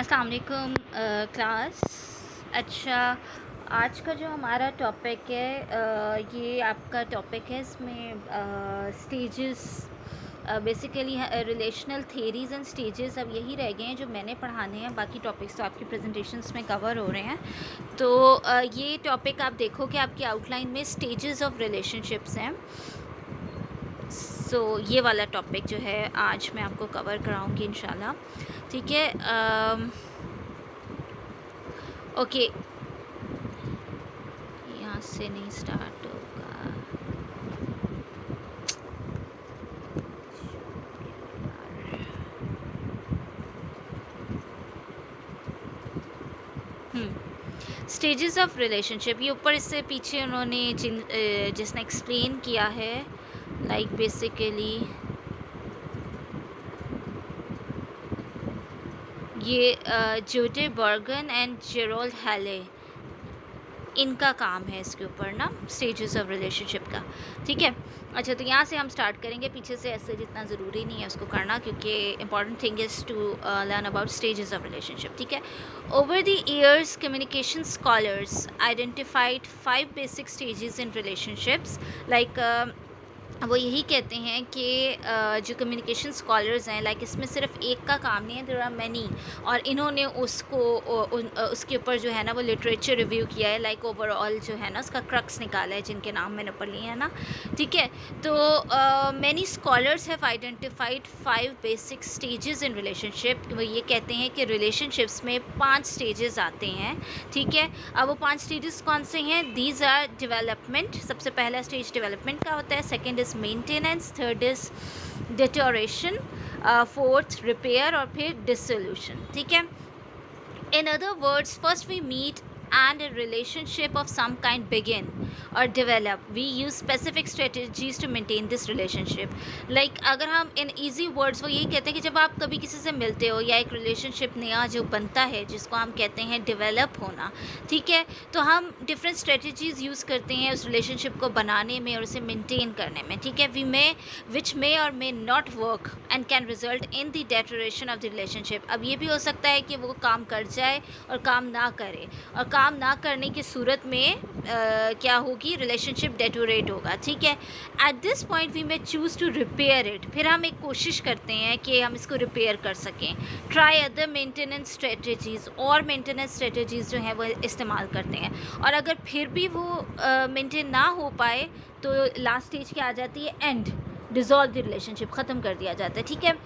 अस्सलाम वालेकुम क्लास। अच्छा, आज का जो हमारा टॉपिक है ये आपका टॉपिक है, इसमें stages basically relational theories and stages अब यही रह गए हैं जो मैंने पढ़ाने हैं। बाकी टॉपिक्स तो आपकी प्रेजेंटेशंस में कवर हो रहे हैं। तो ये टॉपिक आप देखो कि आपकी आउटलाइन में स्टेजेस ऑफ रिलेशनशिप्स हैं। सो ये वाला टॉपिक जो है आज मैं आपको कवर कराऊंगी इंशाल्लाह। ठीक है। ओके, यहाँ से नहीं स्टार्ट होगा। स्टेजेस ऑफ रिलेशनशिप, ये ऊपर इससे पीछे उन्होंने जिसने एक्सप्लेन किया है, लाइक बेसिकली ये जोटे बर्गन एंड जेरोल्ड हैले, इनका काम है इसके ऊपर ना, स्टेजेस ऑफ रिलेशनशिप का। ठीक है। अच्छा, तो यहाँ से हम स्टार्ट करेंगे। पीछे से ऐसे जितना ज़रूरी नहीं है उसको करना, क्योंकि important thing is to learn about stages of relationship. ठीक है। Over the years communication scholars identified 5 basic stages in relationships. Like वो यही कहते हैं कि जो कम्युनिकेशन स्कॉलर्स हैं, लाइक इसमें सिर्फ एक का काम नहीं है, देयर आर मैनी। और इन्होंने उसको उसके ऊपर जो है ना वो लिटरेचर रिव्यू किया है, लाइक ओवरऑल जो है ना उसका क्रक्स निकाला है, जिनके नाम मैंने ऊपर लिए हैं ना। ठीक है। तो many scholars have identified 5 basic stages in relationship. वो ये कहते हैं कि रिलेशनशिप्स में 5 स्टेजेस आते हैं। ठीक है। अब वो 5 स्टेजेस कौन से हैं? दीज आर डेवलपमेंट, सबसे पहला स्टेज डेवलपमेंट का होता है। Second is maintenance, third is deterioration, fourth repair और फिर डिसोल्यूशन। ठीक है। In other words, first we meet and a relationship of some kind begin or develop. We use specific strategies to maintain this relationship. Like अगर हम in easy words, वो यही कहते हैं कि जब आप कभी किसी से मिलते हो या एक relationship नया जो बनता है, जिसको हम कहते हैं develop होना, ठीक है, तो हम different strategies use करते हैं उस relationship को बनाने में और उसे maintain करने में। ठीक है। which may or may not work and can result in the deterioration of the relationship. अब ये भी हो सकता है कि वो काम कर जाए और काम ना करे, और काम ना करने की सूरत में क्या होगी? रिलेशनशिप डेटोरेट होगा। ठीक है। At this point we may choose to repair it. फिर हम एक कोशिश करते हैं कि हम इसको रिपेयर कर सकें। ट्राई अदर मेंटेनेंस स्ट्रेटजीज़, और मेंटेनेंस स्ट्रेटजीज़ जो हैं वो इस्तेमाल करते हैं। और अगर फिर भी वो मेंटेन ना हो पाए तो लास्ट स्टेज क्या आ जाती है? एंड, डिज़ोल्व द रिलेशनशिप, ख़त्म कर दिया जाता है। ठीक है।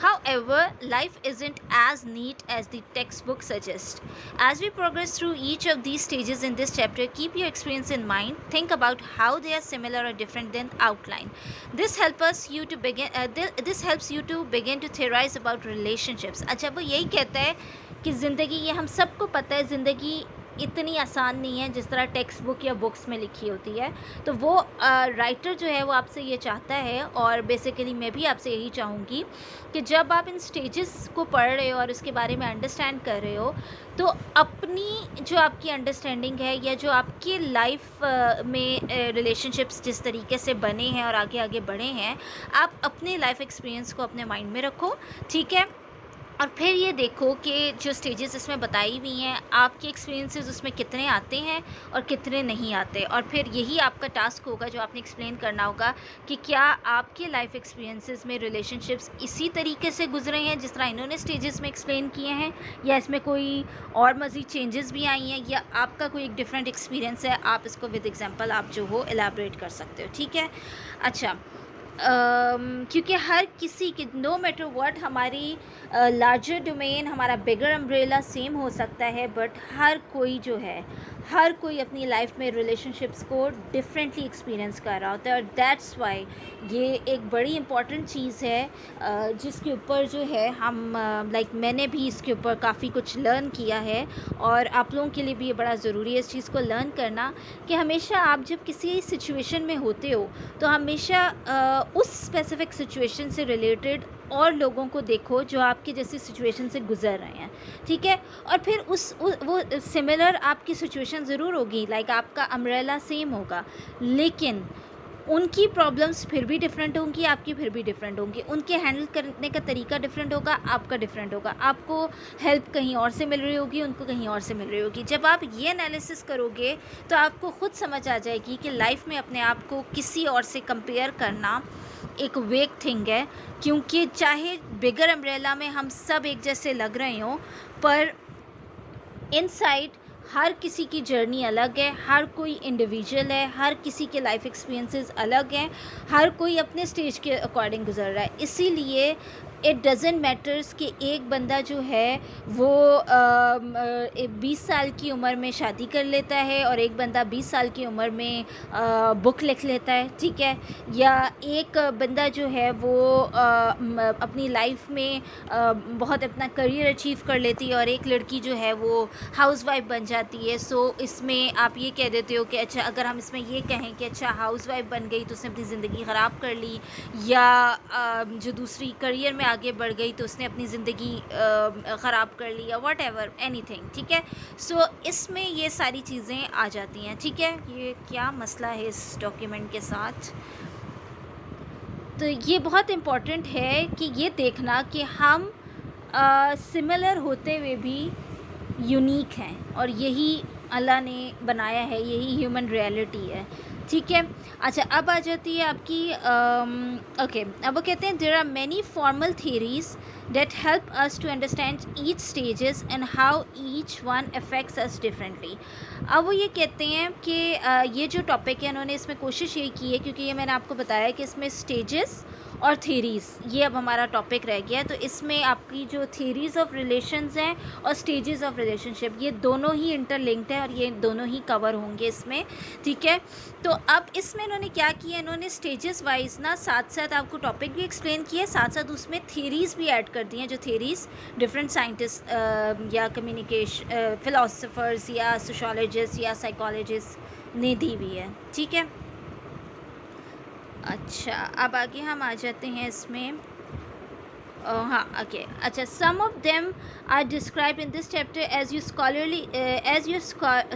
However, life isn't as neat as the textbook suggests. As we progress through each of these stages in this chapter, keep your experience in mind. Think about how they are similar or different than outline. This helps you to begin to theorize about relationships. अच्छा, वो यही कहता है कि ज़िंदगी, ये हम सबको पता है, ज़िंदगी इतनी आसान नहीं है जिस तरह टेक्स्ट बुक या बुक्स में लिखी होती है। तो वो राइटर जो है वो आपसे ये चाहता है, और बेसिकली मैं भी आपसे यही चाहूँगी कि जब आप इन स्टेजेस को पढ़ रहे हो और उसके बारे में अंडरस्टैंड कर रहे हो, तो अपनी जो आपकी अंडरस्टैंडिंग है या जो आपकी लाइफ में रिलेशनशिप्स जिस तरीके से बने हैं और आगे आगे बढ़े हैं, आप अपने लाइफ एक्सपीरियंस को अपने माइंड में रखो। ठीक है। और फिर ये देखो कि जो स्टेजेस इसमें बताई हुई हैं, आपके एक्सपीरियंसेस उसमें कितने आते हैं और कितने नहीं आते। और फिर यही आपका टास्क होगा जो आपने एक्सप्लेन करना होगा कि क्या आपके लाइफ एक्सपीरियंसेस में रिलेशनशिप्स इसी तरीके से गुजरे हैं जिस तरह इन्होंने स्टेजेस में एक्सप्लेन किए हैं, या इसमें कोई और मज़ीद चेंजेस भी आई हैं, या आपका कोई एक डिफरेंट एक्सपीरियंस है। आप इसको विद एग्जांपल आप जो हो एलाबरेट कर सकते हो। ठीक है। अच्छा, क्योंकि हर किसी की, नो मैटर व्हाट, हमारी लार्जर डोमेन, हमारा बिगर अम्ब्रेला सेम हो सकता है, बट हर कोई अपनी लाइफ में रिलेशनशिप्स को डिफरेंटली एक्सपीरियंस कर रहा होता है। और दैट्स वाई ये एक बड़ी इंपॉर्टेंट चीज़ है जिसके ऊपर जो है हम लाइक मैंने भी इसके ऊपर काफ़ी कुछ लर्न किया है, और आप लोगों के लिए भी ये बड़ा ज़रूरी है इस चीज़ को लर्न करना कि हमेशा आप जब किसी सिचुएशन में होते हो तो हमेशा उस स्पेसिफिक सिचुएशन से रिलेटेड और लोगों को देखो जो आपकी जैसी सिचुएशन से गुज़र रहे हैं। ठीक है। और फिर वो सिमिलर आपकी सिचुएशन ज़रूर होगी, लाइक आपका अम्ब्रेला सेम होगा, लेकिन उनकी प्रॉब्लम्स फिर भी डिफरेंट होंगी, आपकी फिर भी डिफरेंट होंगी, उनके हैंडल करने का तरीका डिफरेंट होगा, आपका डिफरेंट होगा, आपको हेल्प कहीं और से मिल रही होगी, उनको कहीं और से मिल रही होगी। जब आप ये एनालिसिस करोगे तो आपको खुद समझ आ जाएगी कि लाइफ में अपने आप को किसी और से कंपेयर करना एक वेक थिंग है, क्योंकि चाहे बिगर अम्ब्रेला में हम सब एक जैसे लग रहे हों, पर इनसाइड हर किसी की जर्नी अलग है, हर कोई इंडिविजुअल है, हर किसी के लाइफ एक्सपीरियंसेस अलग हैं, हर कोई अपने स्टेज के अकॉर्डिंग गुजर रहा है। इसीलिए इट डजेंट मैटर्स कि एक बंदा जो है वो 20 साल की उम्र में शादी कर लेता है और एक बंदा 20 साल की उम्र में बुक लिख लेता है, ठीक है, या एक बंदा जो है वो अपनी लाइफ में बहुत अपना करियर अचीव कर लेती है और एक लड़की जो है वो हाउसवाइफ बन जाती है। सो इसमें आप ये कह देते हो कि अच्छा, अगर हम इसमें ये कहें कि अच्छा हाउसवाइफ बन गई तो उसने अपनी ज़िंदगी ख़राब कर ली, या जो दूसरी करियर में आगे बढ़ गई तो उसने अपनी ज़िंदगी ख़राब कर ली, या वट एवर एनीथिंग, ठीक है। सो इसमें ये सारी चीज़ें आ जाती हैं, ठीक है। ये क्या मसला है इस डॉक्यूमेंट के साथ, तो ये बहुत इम्पॉर्टेंट है कि ये देखना कि हम सिमिलर होते हुए भी यूनिक हैं, और यही अल्लाह ने बनाया है, यही ह्यूमन रियलिटी है, ठीक है। अच्छा, अब आ जाती है आपकी ओके, अब वो कहते हैं there are many formal theories that help us to understand each stages and how each one affects us differently। अब वो ये कहते हैं कि ये जो टॉपिक है इन्होंने इसमें कोशिश ये की है, क्योंकि ये मैंने आपको बताया कि इसमें स्टेजेस और थीरीज़ ये अब हमारा टॉपिक रह गया है, तो इसमें आपकी जो थीरीज़ ऑफ रिलेशंस हैं और स्टेजेस ऑफ रिलेशनशिप, ये दोनों ही इंटरलिंक्ड है और ये दोनों ही कवर होंगे इसमें, ठीक है। तो अब इसमें इन्होंने क्या किया, इन्होंने स्टेजेस वाइज ना साथ साथ आपको टॉपिक भी एक्सप्लेन किया, साथ साथ उसमें थीरीज़ भी ऐड कर दी हैं, जो थीरीज़ डिफरेंट साइंटिस्ट या कम्युनिकेशन फ़िलासफ़र्स या सोशोलॉजिस्ट या साइकोलॉजिस्ट ने दी हुई है, ठीक है। अच्छा, अब आगे हम आ जाते हैं इसमें, हाँ ओके, अच्छा, some of them are describe in this chapter as your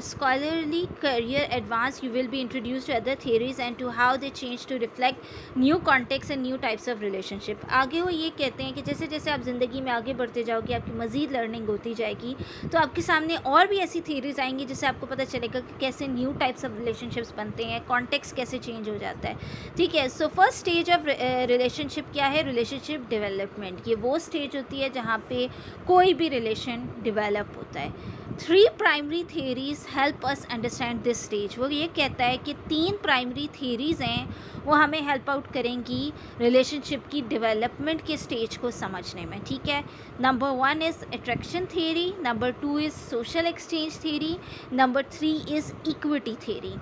scholarly career advance you will be introduce to other theories and to how they change to reflect new context and new types of relationship. आगे वो ये कहते हैं कि जैसे जैसे आप ज़िंदगी में आगे बढ़ते जाओगे, आपकी मज़ीद लर्निंग होती जाएगी, तो आपके सामने और भी ऐसी थियरीज आएंगी जिससे आपको पता चलेगा कि कैसे न्यू टाइप्स ऑफ रिलेशनशिप्स बनते हैं, कॉन्टेक्स्ट कैसे चेंज हो जाता है, ठीक है। So first stage of relationship क्या है, रिलेशनशिप डेवलपमेंट। ये वो स्टेज होती है जहाँ पे कोई भी रिलेशन डेवलप होता है। 3 primary theories help us understand this stage. वो ये कहता है कि 3 प्राइमरी थियरीज हैं, वो हमें हेल्प आउट करेंगी रिलेशनशिप की डेवलपमेंट के स्टेज को समझने में, ठीक है। Number 1 is attraction theory, number 2 is social exchange theory, number 3 is equity theory.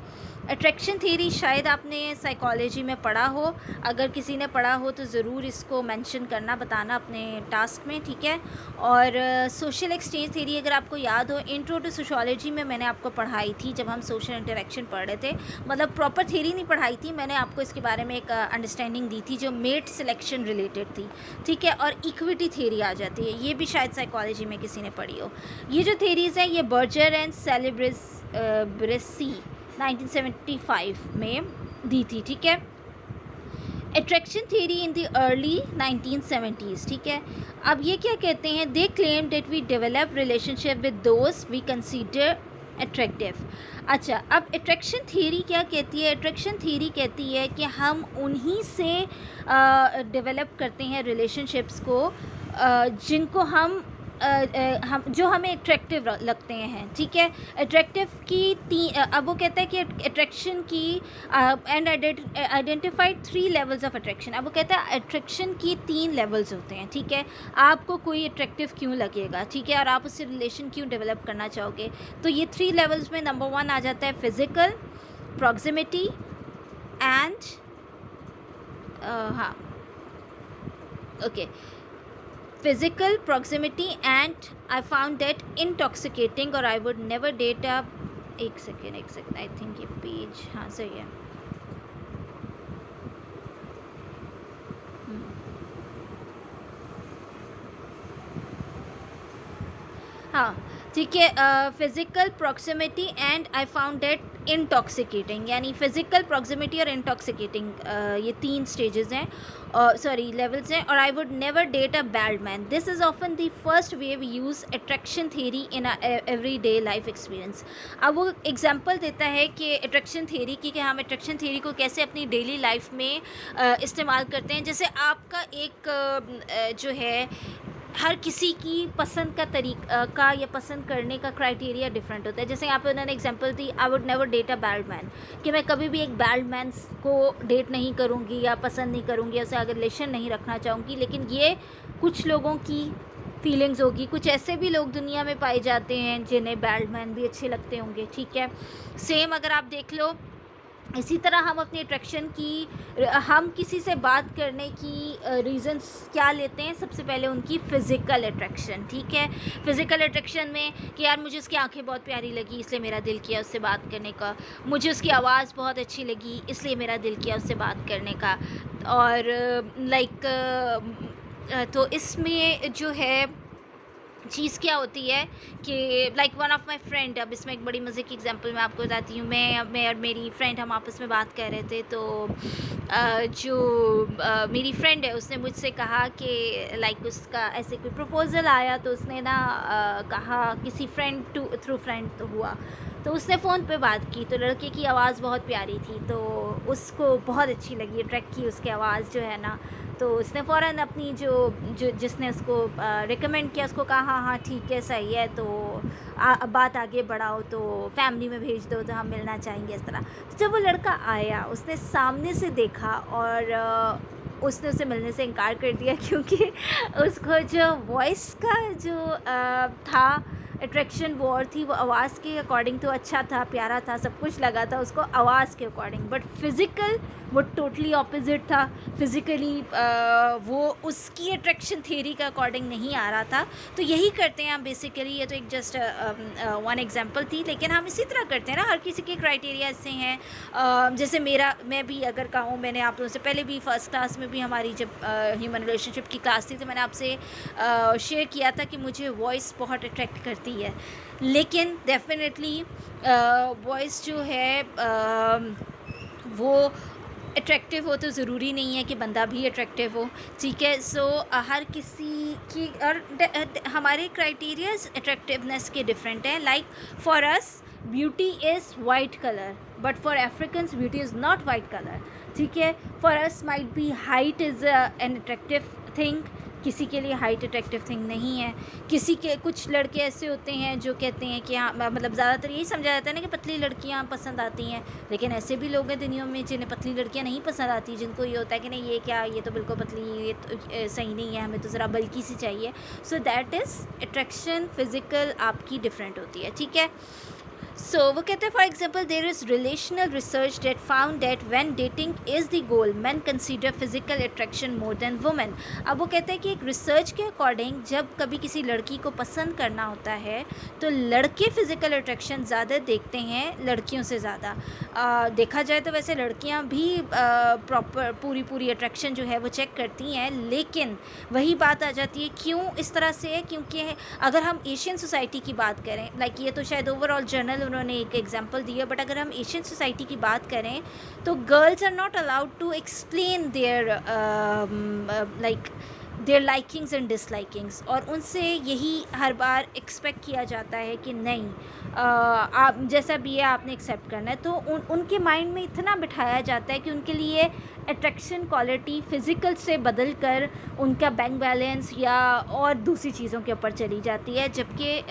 Attraction theory शायद आपने साइकोलॉजी में पढ़ा हो, अगर किसी ने पढ़ा हो तो ज़रूर इसको मेंशन करना, बताना अपने टास्क में, ठीक है। और सोशल एक्सचेंज थियरी अगर आपको याद हो, इंट्रो टू सोशोलॉजी में मैंने आपको पढ़ाई थी जब हम सोशल इंटरेक्शन पढ़ रहे थे, मतलब प्रॉपर थियरी नहीं पढ़ाई थी, मैंने आपको इसके बारे में एक अंडरस्टैंडिंग दी थी जो मेट सिलेक्शन रिलेटेड थी, ठीक है। और इक्विटी थियरी आ जाती है, ये भी शायद साइकोलॉजी में किसी ने पढ़ी हो। ये जो थियरीज़ हैं ये बर्जर एंड सेलिब्रेसी 1975 में दी थी, ठीक है। Attraction theory in the early 1970s, ठीक है। अब ये क्या कहते हैं, they claim that we develop relationship with दोस्त वी कंसीडर अट्रैक्टिव। अच्छा, अब अट्रैक्शन थियरी क्या कहती है, अट्रैक्शन थियरी कहती है कि हम उन्हीं से डेवलप करते हैं रिलेशनशिप्स को जिनको हम जो हमें अट्रैक्टिव लगते हैं, ठीक है। अट्रैक्टिव की अब वो कहता है कि अट्रैक्शन की and identified 3 levels of attraction. अब वो कहता है अट्रैक्शन की 3 लेवल्स होते हैं, ठीक है। आपको कोई अट्रैक्टिव क्यों लगेगा, ठीक है, और आप उससे रिलेशन क्यों डेवलप करना चाहोगे, तो ये 3 लेवल्स में नंबर 1 आ जाता है फिज़िकल प्रॉक्सिमिटी एंड हाँ okay, physical proximity, and I found that intoxicating, or I would never date a एक सेकेंड आई थिंक ये पेज हाँ सही है। हाँ ठीक है, physical proximity and I found that intoxicating, यानी फिजिकल प्रॉक्सिमिटी और इंटॉक्सिकेटिंग, ये 3 स्टेजेस हैं, सॉरी लेवल्स हैं। और I would never date a bad man, this is often the first way we use attraction theory in every day life experience. अब वो example देता है कि अट्रैक्शन थ्योरी की, कि हम अट्रैक्शन थ्योरी को कैसे अपनी डेली लाइफ में इस्तेमाल करते हैं। जैसे आपका एक जो है, हर किसी की पसंद का तरीका या पसंद करने का क्राइटेरिया डिफरेंट होता है। जैसे यहाँ पे उन्होंने एग्जांपल दी, I would never date a bad man, कि मैं कभी भी एक बैड मैन को डेट नहीं करूँगी या पसंद नहीं करूँगी, ऐसे अगर रिलेशन नहीं रखना चाहूँगी। लेकिन ये कुछ लोगों की फीलिंग्स होगी, कुछ ऐसे भी लोग दुनिया में पाए जाते हैं जिन्हें बैड मैन भी अच्छे लगते होंगे, ठीक है। सेम अगर आप देख लो, इसी तरह हम अपनी अट्रैक्शन की, हम किसी से बात करने की रीज़न्स क्या लेते हैं, सबसे पहले उनकी फ़िज़िकल अट्रैक्शन, ठीक है। फ़िज़िकल अट्रैक्शन में कि यार मुझे उसकी आंखें बहुत प्यारी लगी इसलिए मेरा दिल किया उससे बात करने का, मुझे उसकी आवाज़ बहुत अच्छी लगी इसलिए मेरा दिल किया उससे बात करने का। और तो इसमें जो है चीज़ क्या होती है कि like one of my friend, अब इसमें एक बड़ी मज़े की एग्जांपल मैं आपको बताती हूँ। मैं और मेरी फ्रेंड हम आपस में बात कर रहे थे, तो मेरी फ्रेंड है उसने मुझसे कहा कि लाइक उसका ऐसे कोई प्रपोज़ल आया, तो उसने ना कहा किसी फ्रेंड थ्रू फ्रेंड तो हुआ, तो उसने फ़ोन पे बात की, तो लड़के की आवाज़ बहुत प्यारी थी, तो उसको बहुत अच्छी लगी, अट्रैक्ट की उसकी आवाज़ जो है ना। तो उसने फ़ौरन अपनी जिसने उसको रिकमेंड किया उसको कहा हाँ हाँ ठीक है सही है, तो अब बात आगे बढ़ाओ, तो फैमिली में भेज दो, तो हम मिलना चाहेंगे इस तरह। तो जब वो लड़का आया उसने सामने से देखा और उसने उससे मिलने से इनकार कर दिया, क्योंकि उसको जो वॉइस का जो था अट्रैक्शन वो और थी, वो आवाज़ के अकॉर्डिंग तो अच्छा था, प्यारा था, सब कुछ लगा था उसको आवाज़ के अकॉर्डिंग, बट फिज़िकल वो टोटली ऑपोजिट था। फिज़िकली वो उसकी अट्रैक्शन थ्योरी के अकॉर्डिंग नहीं आ रहा था। तो यही करते हैं हम बेसिकली, ये तो एक जस्ट वन एग्जांपल थी, लेकिन हम इसी तरह करते हैं ना, हर किसी के क्राइटेरिया ऐसे हैं। जैसे मैं भी अगर कहूँ, मैंने आप लोगों से पहले भी फर्स्ट क्लास में भी हमारी जब ह्यूमन रिलेशनशिप की क्लास थी, तो मैंने आपसे शेयर किया था कि मुझे वॉइस बहुत अट्रैक्ट करती है, लेकिन डेफिनेटली वॉइस जो है वो अट्रैक्टिव हो तो ज़रूरी नहीं है कि बंदा भी अट्रैक्टिव हो, ठीक है। सो हर किसी की और हमारे क्राइटेरियाज अट्रैक्टिवनेस के डिफरेंट हैं। Like for us beauty is white colour, but for Africans beauty is not white colour, ठीक है। For us might be height is an attractive thing, किसी के लिए हाइट अट्रैक्टिव थिंग नहीं है। किसी के कुछ लड़के ऐसे होते हैं जो कहते हैं कि हाँ, मतलब ज़्यादातर यही समझा जाता है ना कि पतली लड़कियाँ पसंद आती हैं, लेकिन ऐसे भी लोग हैं दुनिया में जिन्हें पतली लड़कियाँ नहीं पसंद आती, जिनको ये होता है कि नहीं ये क्या, ये तो बिल्कुल पतली, ये तो सही नहीं है, हमें तो ज़रा बल्कि सी चाहिए। So that is attraction physical आपकी डिफरेंट होती है, ठीक है। सो वो कहते हैं for example there is relational research that found that when dating is the goal man consider physical attraction more than women. अब वो कहते हैं कि एक रिसर्च के अकॉर्डिंग जब कभी किसी लड़की को पसंद करना होता है तो लड़के फिज़िकल अट्रैक्शन ज़्यादा देखते हैं लड़कियों से ज़्यादा। देखा जाए तो वैसे लड़कियां भी प्रॉपर पूरी अट्रैक्शन जो है वो चेक करती हैं, लेकिन वही बात आ जाती है क्यों इस तरह से है, क्योंकि अगर हम एशियन सोसाइटी की बात करें, लाइक ये तो शायद ओवरऑल जनरल उन्होंने एक एग्जांपल दिया, बट अगर हम एशियन सोसाइटी की बात करें तो girls are not allowed to explain their likings and dislikings, और उनसे यही हर बार एक्सपेक्ट किया जाता है कि नहीं आप जैसा भी है आपने एक्सेप्ट करना है। तो उनके माइंड में इतना बिठाया जाता है कि उनके लिए अट्रैक्शन क्वालिटी फ़िज़िकल से बदल कर उनका बैंक बैलेंस या और दूसरी चीज़ों के ऊपर चली जाती है, जबकि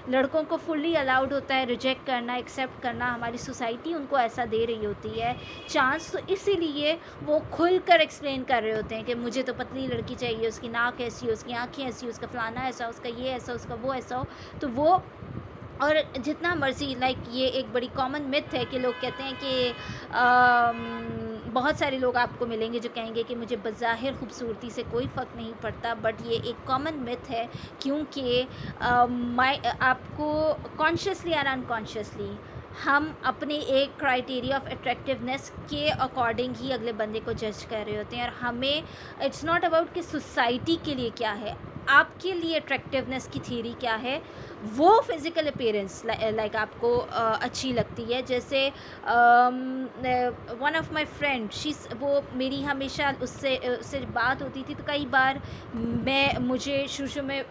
लड़कों को फुल्ली अलाउड होता है रिजेक्ट करना, एक्सेप्ट करना। हमारी सोसाइटी उनको ऐसा दे रही होती है चांस, तो इसीलिए वो खुल कर एक्सप्लेन कर रहे होते हैं कि मुझे तो पतली लड़की चाहिए, उसकी नाक ऐसी हो, उसकी आँखें ऐसी हो, उसका फलाना ऐसा, उसका ये ऐसा, उसका वो ऐसा हो। तो वो और जितना मर्ज़ी, लाइक ये एक बड़ी कॉमन मिथ है कि लोग कहते हैं कि बहुत सारे लोग आपको मिलेंगे जो कहेंगे कि मुझे बज़ाहिर खूबसूरती से कोई फ़र्क नहीं पड़ता, बट ये एक कॉमन मिथ है, क्योंकि आपको कॉन्शियसली और अनकॉन्शियसली हम अपने एक क्राइटेरिया ऑफ अट्रैक्टिवनेस के अकॉर्डिंग ही अगले बंदे को जज कर रहे होते हैं, और हमें इट्स नॉट अबाउट कि सोसाइटी के लिए क्या है, आपके लिए अट्रैक्टिवनेस की थ्योरी क्या है, वो फिज़िकल अपीयरेंस लाइक आपको अच्छी लगती है। जैसे वन ऑफ माय फ्रेंड वो मेरी हमेशा उससे बात होती थी, तो कई बार मुझे शुरू में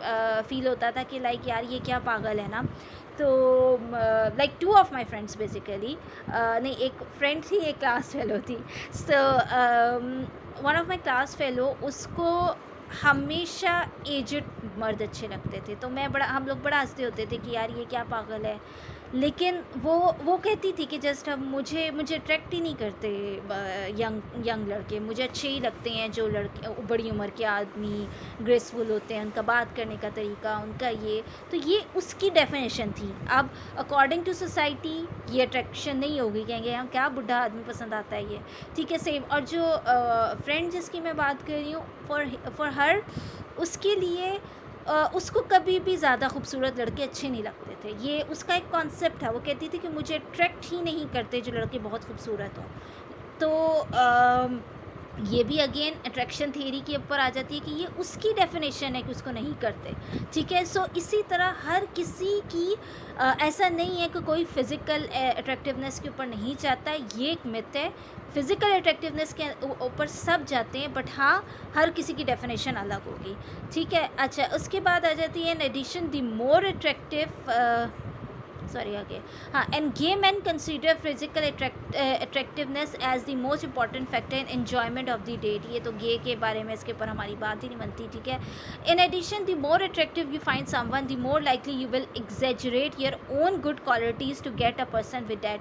फ़ील होता था कि लाइक यार ये क्या पागल है ना। तो like two of my friends basically, नहीं एक फ्रेंड थी, एक क्लास फेलो थी। So one of my class fellow, उसको हमेशा एजड मर्द अच्छे लगते थे, तो हम लोग बड़ा हंसते होते थे कि यार ये क्या पागल है। लेकिन वो कहती थी कि जस्ट अब मुझे अट्रैक्ट ही नहीं करते यंग लड़के, मुझे अच्छे ही लगते हैं जो लड़के बड़ी उम्र के आदमी, ग्रेसफुल होते हैं, उनका बात करने का तरीका, उनका ये, तो ये उसकी डेफिनेशन थी। अब अकॉर्डिंग टू सोसाइटी ये अट्रैक्शन नहीं होगी, कहेंगे हम क्या बुढ़ा आदमी पसंद आता है ये, ठीक है सेम। और जो फ्रेंड जिसकी मैं बात कर रही हूँ, फॉर हर, उसके लिए उसको कभी भी ज़्यादा खूबसूरत लड़के अच्छे नहीं लगते थे। ये उसका एक कॉन्सेप्ट है, वो कहती थी कि मुझे अट्रैक्ट ही नहीं करते जो लड़के बहुत खूबसूरत हों। तो ये भी अगेन अट्रैक्शन थ्योरी के ऊपर आ जाती है कि ये उसकी डेफिनेशन है कि उसको नहीं करते, ठीक है। सो इसी तरह हर किसी की ऐसा नहीं है कि कोई फ़िज़िकल अट्रैक्टिवनेस के ऊपर नहीं जाता है, ये एक मिथ है। फ़िज़िकल अट्रैक्टिवनेस के ऊपर सब जाते हैं, बट हाँ हर किसी की डेफिनेशन अलग होगी, ठीक है। अच्छा, उसके बाद आ जाती है in addition the more attractive, sorry आगे, हाँ, and gay man consider physical attractiveness as the most important factor in enjoyment of the date. ये तो गे के बारे में, इसके ऊपर हमारी बात ही नहीं बनती, ठीक है। In addition the more attractive you find someone, the more likely you will exaggerate your own good qualities to get a person with that,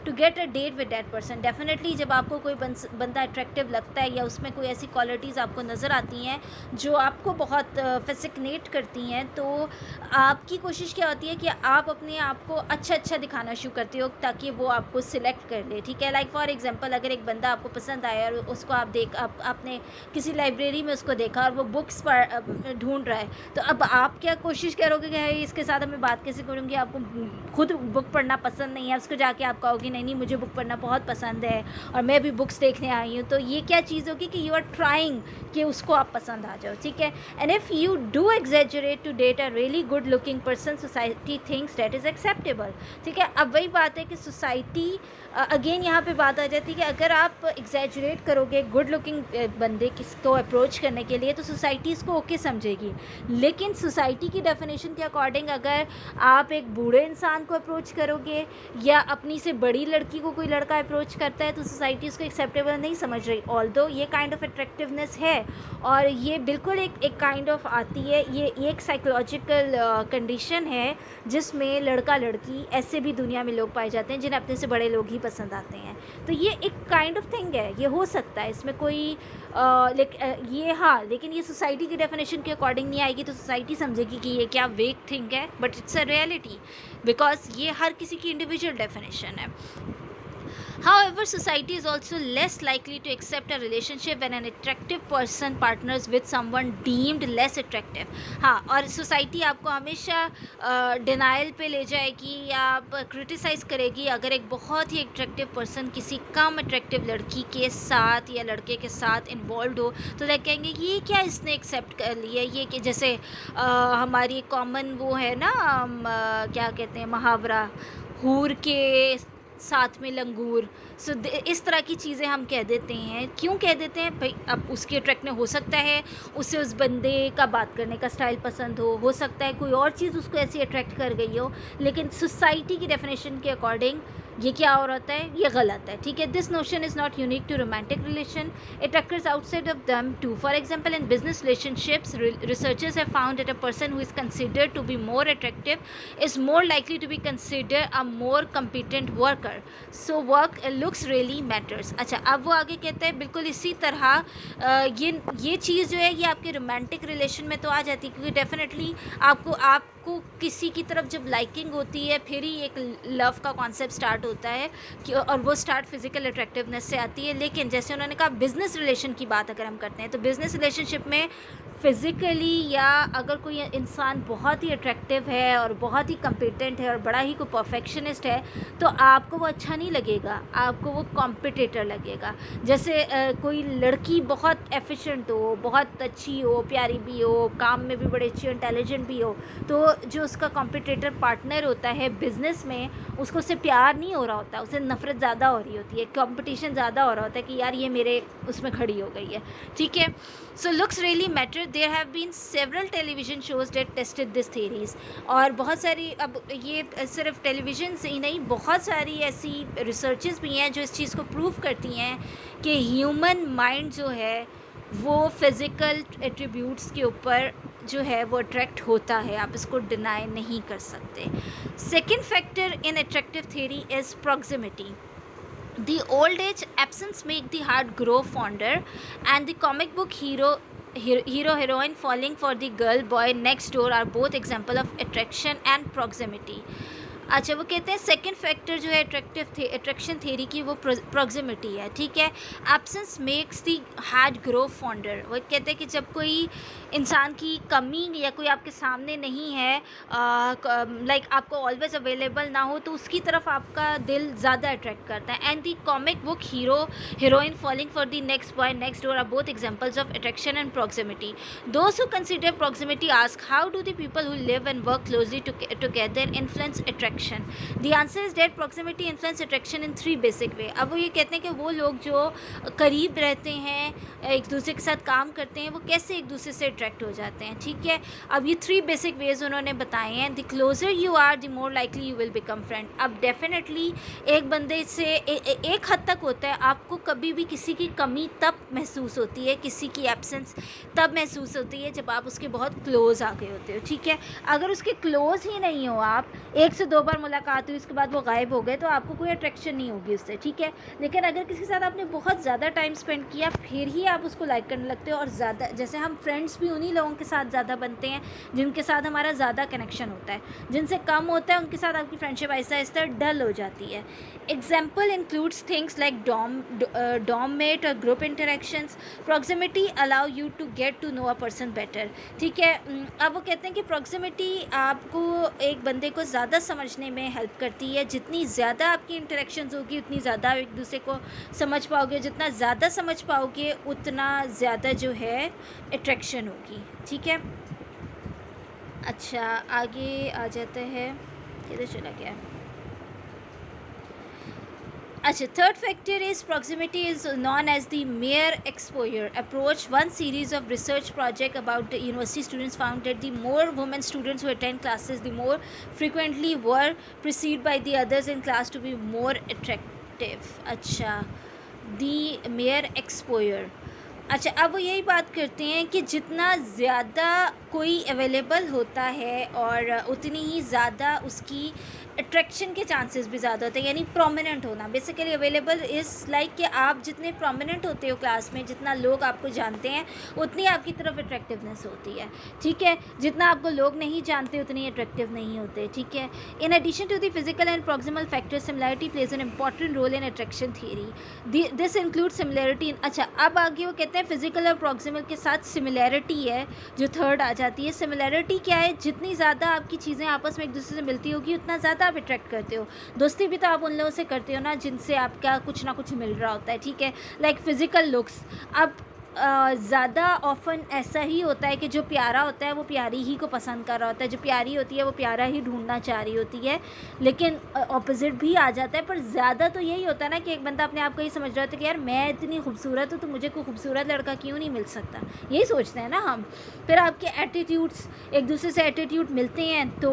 to get a date with that person. Definitely जब आपको कोई बंदा attractive लगता है या उसमें कोई ऐसी क्वालिटीज़ आपको नज़र आती हैं जो आपको बहुत फैसिनेट करती हैं, तो आपकी कोशिश क्या होती है कि आप अपने आप को अच्छा दिखाना शुरू करते हो ताकि वो आपको सिलेक्ट कर ले, ठीक है। लाइक फॉर एग्जांपल, अगर एक बंदा आपको पसंद आया और उसको आपने किसी लाइब्रेरी में उसको देखा और वो बुक्स ढूंढ रहा है, तो अब आप क्या कोशिश करोगे कि इसके साथ मैं बात कैसे करूँगी। आपको खुद बुक पढ़ना पसंद नहीं है, उसको जाके आप कहोगे नहीं मुझे बुक पढ़ना बहुत पसंद है और मैं भी बुक्स देखने आई हूँ, तो ये क्या चीज़ होगी कि यू आर ट्राइंग कि उसको आप पसंद आ जाओ, ठीक है। And if you do exaggerate to date a really good looking person, society thinks that is acceptable, ठीक है। अब वही बात है कि सोसाइटी अगेन यहाँ पे बात आ जाती है कि अगर आप एग्जैजरेट करोगे गुड लुकिंग बंदे किसको अप्रोच करने के लिए, तो सोसाइटी इसको ओके समझेगी। लेकिन सोसाइटी की डेफिनेशन के अकॉर्डिंग अगर आप एक बूढ़े इंसान को अप्रोच करोगे या अपनी से बड़ी लड़की को कोई लड़का अप्रोच करता है, तो सोसाइटी इसको एक्सेप्टेबल नहीं समझ रही। ऑल्दो ये काइंड ऑफ अट्रैक्टिवनेस है और ये बिल्कुल एक काइंड ऑफ आती है, ये एक साइकोलॉजिकल कंडीशन है जिसमें लड़का लड़की ऐसे भी दुनिया में लोग पाए जाते हैं जिन्हें अपने से बड़े लोग ही पसंद आते हैं। तो ये एक काइंड ऑफ थिंग है, ये हो सकता है, इसमें कोई लेकिन ये सोसाइटी की डेफिनेशन के अकॉर्डिंग नहीं आएगी, तो सोसाइटी समझेगी कि ये क्या वेक थिंग है, but it's a reality because ये हर किसी की इंडिविजुअल डेफिनेशन है। However, society is also less likely to accept a relationship when an attractive person partners with someone deemed less attractive. हाँ, और society आपको हमेशा denial पे ले जाएगी या criticize करेगी अगर एक बहुत ही attractive person किसी कम attractive लड़की के साथ या लड़के के साथ involved हो, तो लाइक कहेंगे कि ये क्या इसने accept कर लिया, ये कि जैसे हमारी common वो है ना, क्या कहते हैं मुहावरा, हूर के साथ में लंगूर। सो इस तरह की चीज़ें हम कह देते हैं। क्यों कह देते हैं भाई, अब उसके अट्रैक्ट में हो सकता है उसे उस बंदे का बात करने का स्टाइल पसंद हो सकता है कोई और चीज़ उसको ऐसी अट्रैक्ट कर गई हो, लेकिन सोसाइटी की डेफिनेशन के अकॉर्डिंग ये क्या हो रहा है, ये गलत है, ठीक है। This notion is not unique to romantic relation, it occurs outside of them too. For example, in business relationships researchers have found that a person who is considered to be more attractive is more likely to be consider a more competent worker, so work looks really matters. अच्छा, अब वो आगे कहते हैं बिल्कुल इसी तरह ये चीज़ जो है ये आपके रोमांटिक रिलेशन में तो आ जाती है, क्योंकि डेफिनेटली आप आपको किसी की तरफ जब लाइकिंग होती है फिर ही एक लव का कॉन्सेप्ट स्टार्ट होता है कि, और वो स्टार्ट फिजिकल अट्रैक्टिवनेस से आती है। लेकिन जैसे उन्होंने कहा बिजनेस रिलेशन की बात अगर हम करते हैं तो बिजनेस रिलेशनशिप में फिज़िकली या अगर कोई इंसान बहुत ही अट्रैक्टिव है और बहुत ही कम्पिटेंट है और बड़ा ही कोई परफेक्शनिस्ट है तो आपको वो अच्छा नहीं लगेगा, आपको वो कॉम्पिटिटर लगेगा। जैसे कोई लड़की बहुत एफिशिएंट हो, बहुत अच्छी हो, प्यारी भी हो, काम में भी बड़ी अच्छी हो, इंटेलिजेंट भी हो, तो जो उसका कॉम्पिटिटर पार्टनर होता है बिज़नेस में, उसको उससे प्यार नहीं हो रहा होता, उसे नफ़रत ज़्यादा हो रही होती है, कंपटीशन ज़्यादा हो रहा होता है कि यार ये मेरे उसमें खड़ी हो गई है। ठीक है, so looks really matter. There have been several television shows that tested this theories. और बहुत सारी, अब ये सिर्फ टेलीविज़न से ही नहीं, बहुत सारी ऐसी रिसर्चेस भी हैं जो इस चीज़ को प्रूव करती हैं कि ह्यूमन माइंड जो है वो फिज़िकल एट्रीब्यूट्स के ऊपर जो है वो अट्रैक्ट होता है, आप इसको डिनाई नहीं कर सकते। Second factor in attractive theory is proximity. The old age absence make the heart grow fonder, and the comic book hero heroine falling for the girl boy next door are both example of attraction and proximity. अच्छा, वो कहते हैं second factor जो है attraction theory की वो proximity है। ठीक है, absence makes the heart grow fonder. वो कहते हैं कि जब कोई इंसान की कमी या कोई आपके सामने नहीं है, लाइक आपको ऑलवेज अवेलेबल ना हो, तो उसकी तरफ आपका दिल ज़्यादा अट्रैक्ट करता है। And the comic book hero heroine falling for the next boy next door are both examples of attraction and proximity. Those who consider proximity ask, how do the people who live and work closely together influence attraction? The answer is that proximity influence attraction in three basic way. अब वो ये कहते हैं कि वो लोग जो करीब रहते हैं, एक दूसरे के साथ काम करते हैं, वो कैसे एक दूसरे से अट्रैक्ट हो जाते हैं। ठीक है, अब ये थ्री बेसिक वेज उन्होंने बताए हैं. The closer you are the more likely you will become friend. अब डेफिनेटली एक बंदे से एक हद तक होता है, आपको कभी भी किसी की कमी तब महसूस होती है, किसी की एब्सेंस तब महसूस होती है जब आप उसके बहुत क्लोज आ गए होते हो. ठीक है, अगर उसके क्लोज ही नहीं हो, आप एक से दो बार मुलाकात हुई उसके बाद वो गायब हो गए, तो आपको कोई अट्रैक्शन नहीं होगी उससे. ठीक है, लेकिन अगर किसी के साथ आपने बहुत ज़्यादा टाइम स्पेंड किया फिर ही आप उसको लाइक करने लगते हो. और ज़्यादा, जैसे हम फ्रेंड्स भी उन्हीं लोगों के साथ ज़्यादा बनते हैं जिनके साथ हमारा ज़्यादा कनेक्शन होता है. जिनसे कम होता है उनके साथ आपकी फ्रेंडशिप आहिस्ता आहिस्ता डल हो जाती है. Example includes things like dormmate और group interactions. Proximity allow you to get to know a person better. ठीक है, अब वो कहते हैं कि प्रॉक्सिमिटी आपको एक बंदे को ज़्यादा समझने में हेल्प करती है. जितनी ज़्यादा आपकी इंटरेक्शंस होगी उतनी ज़्यादा एक दूसरे को समझ पाओगे, जितना ज़्यादा समझ पाओगे उतना ज़्यादा जो है अट्रैक्शन होगी. ठीक है, अच्छा आगे आ जाते हैं, किधर चला गया. अच्छा, third factor is proximity is known as the mere exposure approach. One series of research project about the university students found that the more women students who attend classes, the more frequently were perceived by the others in class to be more attractive. अच्छा, the mere exposure. अच्छा, अब वो यही बात करते हैं कि जितना ज़्यादा कोई अवेलेबल होता है और उतनी ही ज़्यादा उसकी अट्रैक्शन के चांसेस भी ज़्यादा होते हैं. यानी प्रोमिनेंट होना, बेसिकली अवेलेबल इज़ लाइक कि आप जितने प्रोमिनेंट होते हो क्लास में, जितना लोग आपको जानते हैं उतनी आपकी तरफ अट्रैक्टिवनेस होती है. ठीक है, जितना आपको लोग नहीं जानते उतनी अट्रैक्टिव नहीं होते. ठीक है, in addition to the physical and proximal factor, similarity plays an important role in attraction theory. This include similarity. अच्छा, अब आगे वो कहते हैं फिजिकल और प्रॉक्सिमल के साथ सिमिलैरिटी है जो थर्ड आ जाती है. सिमिलैरिटी क्या है? जितनी ज़्यादा आपकी चीज़ें आपस में एक दूसरे से मिलती होगी उतना ज़्यादा आप अट्रैक्ट करते हो. दोस्ती भी तो आप उन लोगों से करते हो ना जिनसे आपका कुछ ना कुछ मिल रहा होता है. ठीक है, लाइक फिज़िकल लुक्स. अब ज़्यादा ऑफन ऐसा ही होता है कि जो प्यारा होता है वो प्यारी ही को पसंद कर रहा होता है, जो प्यारी होती है वो प्यारा ही ढूंढना चाह रही होती है. लेकिन ऑपोजिट भी आ जाता है, पर ज़्यादा तो यही होता है ना कि एक बंदा अपने आप को ही समझ रहा होता है कि यार मैं इतनी खूबसूरत हूँ तो मुझे कोई खूबसूरत लड़का क्यों नहीं मिल सकता. यही सोचते हैं ना हम. फिर आपके एटीट्यूड्स, एक दूसरे से एटीट्यूड मिलते हैं तो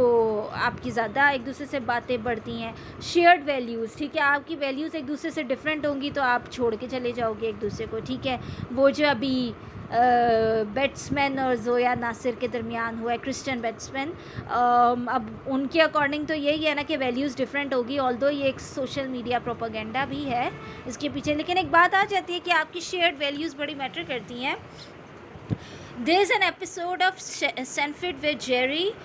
आपकी ज़्यादा एक दूसरे से बातें बढ़ती हैं. Shared values. ठीक है, आपकी वैल्यूज़ एक दूसरे से डिफरेंट होंगी तो आप छोड़ के चले जाओगे एक दूसरे को. ठीक है, वो जो अभी बैट्समैन और जोया नासिर के दरमियान हुआ है, क्रिश्चियन बैट्समैन, अब उनके अकॉर्डिंग तो यही है ना कि वैल्यूज़ डिफरेंट होगी. ऑल्दो ये एक सोशल मीडिया प्रोपेगेंडा भी है इसके पीछे, लेकिन एक बात आ जाती है कि आपकी शेयर्ड वैल्यूज़ बड़ी मैटर करती हैं. There's an episode of Seinfeld where Jerry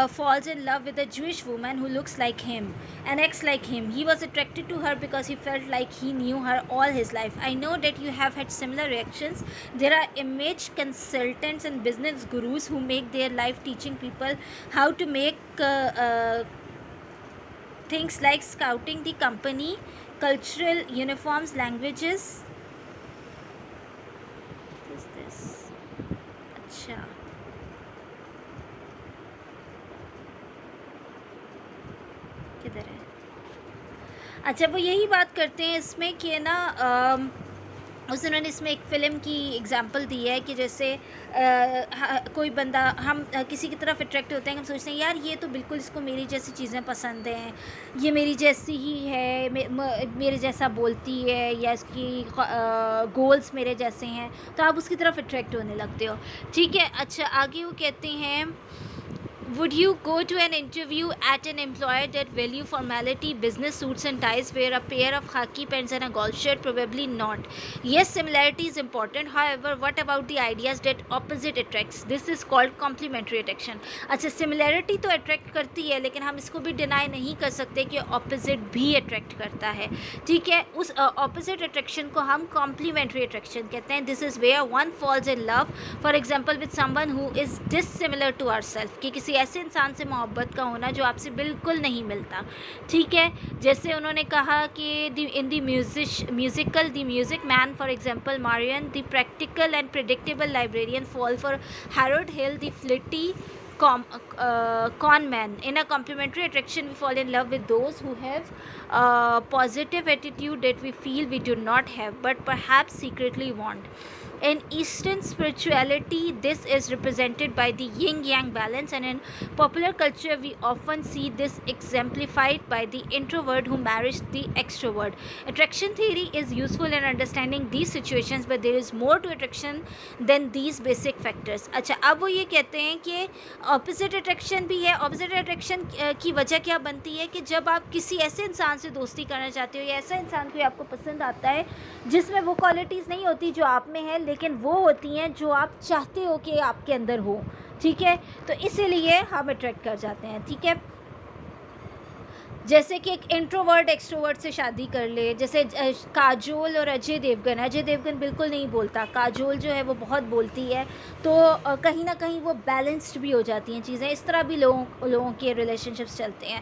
falls in love with a Jewish woman who looks like him and acts like him. He was attracted to her because he felt like he knew her all his life. I know that you have had similar reactions. There are image consultants and business gurus who make their life teaching people how to make things like scouting the company, cultural uniforms, languages. What is this? अच्छा, किधर है? अच्छा, वो यही बात करते हैं इसमें कि ना उन्होंने इसमें एक फ़िल्म की एग्जांपल दी है कि जैसे कोई बंदा हम किसी की तरफ अट्रैक्ट होते हैं, हम सोचते हैं यार ये तो बिल्कुल इसको मेरी जैसी चीज़ें पसंद हैं, ये मेरी जैसी ही है, मेरे जैसा बोलती है, या इसकी गोल्स मेरे जैसे हैं, तो आप उसकी तरफ अट्रैक्ट होने लगते हो। ठीक है, अच्छा आगे वो कहते हैं, would you go to an interview at an employer that value formality, business suits and ties, wear a pair of khaki pants and a golf shirt? Probably not. Yes, similarity is important. However, what about the ideas that opposite attracts? This is called complementary attraction. अच्छा, similarity तो attract करती है, लेकिन हम इसको भी deny नहीं कर सकते कि opposite भी attract करता है। ठीक है, उस opposite attraction को हम complementary attraction कहते हैं. This is where one falls in love, for example, with someone who is dissimilar to ourselves, कि किसी ऐसे इंसान से मोहब्बत का होना जो आपसे बिल्कुल नहीं मिलता। ठीक है, जैसे उन्होंने कहा कि in the musical the music man, for example Marian, the practical and predictable librarian fall for Harold Hill, the flitty con man. In a complementary attraction, we fall in love with those who have positive attitude that we feel we do not have but perhaps secretly want. In Eastern spirituality, this is represented by the yin-yang balance, and in popular culture, we often see this exemplified by the introvert who marries the extrovert. Attraction theory is useful in understanding these situations, but there is more to attraction than these basic factors. अच्छा, अब वो ये कहते हैं कि opposite attraction भी है। Opposite attraction की वजह क्या बनती है कि जब आप किसी ऐसे इंसान से दोस्ती करना चाहते हो, या ऐसा इंसान कोई आपको पसंद आता है जिसमें वो क्वालिटीज़ नहीं होती जो आप में है, लेकिन वो होती हैं जो आप चाहते हो कि आपके अंदर हो। ठीक है, तो इसीलिए हम अट्रैक्ट कर जाते हैं। ठीक है, जैसे कि एक इंट्रोवर्ट एक्सट्रोवर्ट से शादी कर ले, जैसे काजोल और अजय देवगन बिल्कुल नहीं बोलता, काजोल जो है वो बहुत बोलती है, तो कहीं ना कहीं वो बैलेंस्ड भी हो जाती हैं चीज़ें। इस तरह भी लोगों के रिलेशनशिप्स चलते हैं।